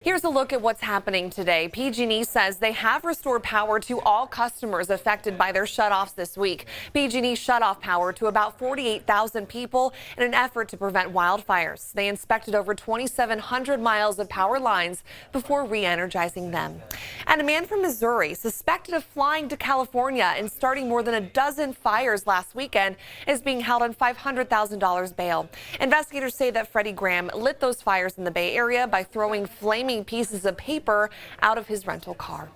Here's a look at what's happening today. PG&E says they have restored power to all customers affected by their shutoffs this week. PG&E shut off power to about 48,000 people in an effort to prevent wildfires. They inspected over 2,700 miles of power lines before re-energizing them. And a man from Missouri suspected of flying to California and starting more than a dozen fires last weekend is being held on $500,000 bail. Investigators say that Freddie Graham lit those fires in the Bay Area by throwing flaming pieces of paper out of his rental car.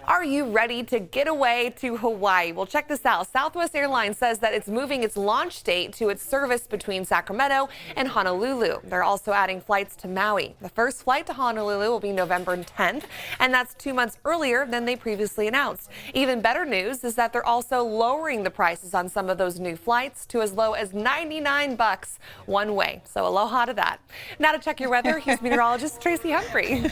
Are you ready to get away to Hawaii? Well, check this out. Southwest Airlines says that it's moving its launch date to its service between Sacramento and Honolulu. They're also adding flights to Maui. The first flight to Honolulu will be November 10th, and that's 2 months earlier than they previously announced. Even better news is that they're also lowering the prices on some of those new flights to as low as $99 one way. So aloha to that. Now to check your weather, here's meteorologist Tracy Humphrey.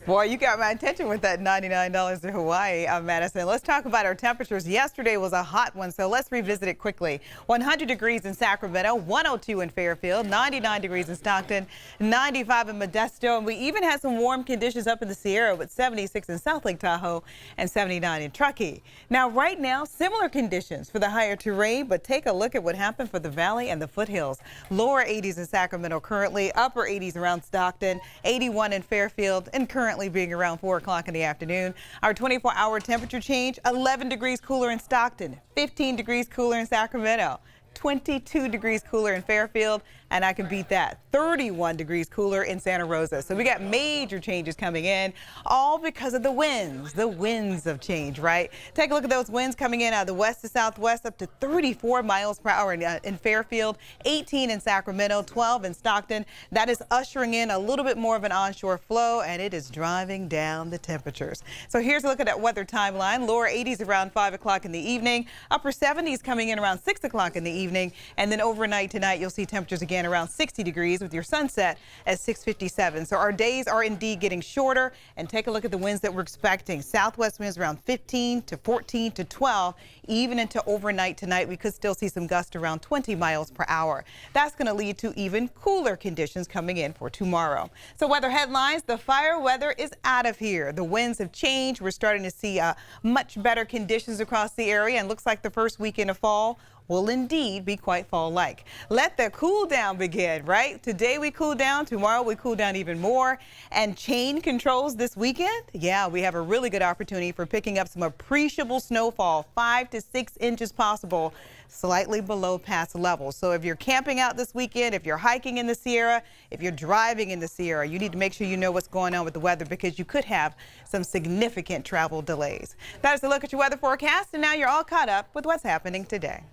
Boy, you got my attention with that $99 to Hawaii, Madison. Let's talk about our temperatures. Yesterday was a hot one, so let's revisit it quickly. 100 degrees in Sacramento, 102 in Fairfield, 99 degrees in Stockton, 95 in Modesto, and we even had some warm conditions up in the Sierra with 76 in South Lake Tahoe and 79 in Truckee. Now, right now, similar conditions for the higher terrain, but take a look at what happened for the valley and the foothills. Lower 80s in Sacramento currently, upper 80s around Stockton, 81 in Fairfield, and currently being around 4 o'clock in the afternoon. Our 24-hour temperature change, 11 degrees cooler in Stockton, 15 degrees cooler in Sacramento, 22 degrees cooler in Fairfield, and I can beat that, 31 degrees cooler in Santa Rosa. So we got major changes coming in, all because of the winds of change, right? Take a look at those winds coming in out of the west to southwest, up to 34 miles per hour in Fairfield, 18 in Sacramento, 12 in Stockton. That is ushering in a little bit more of an onshore flow, and it is driving down the temperatures. So here's a look at that weather timeline. Lower 80s around 5 o'clock in the evening, upper 70s coming in around 6 o'clock in the evening, and then overnight tonight you'll see temperatures again around 60 degrees with your sunset at 6:57. So our days are indeed getting shorter, and take a look at the winds that we're expecting. Southwest winds around 15 to 14 to 12, even into overnight tonight. We could still see some gusts around 20 miles per hour. That's going to lead to even cooler conditions coming in for tomorrow. So weather headlines, the fire weather is out of here. The winds have changed. We're starting to see much better conditions across the area, and looks like the first weekend of fall will indeed be quite fall-like. Let the cool down begin, right? Today we cool down, tomorrow we cool down even more. And chain controls this weekend? Yeah, we have a really good opportunity for picking up some appreciable snowfall, 5 to 6 inches possible, slightly below past levels. So if you're camping out this weekend, if you're hiking in the Sierra, if you're driving in the Sierra, you need to make sure you know what's going on with the weather, because you could have some significant travel delays. That is a look at your weather forecast, and now you're all caught up with what's happening today.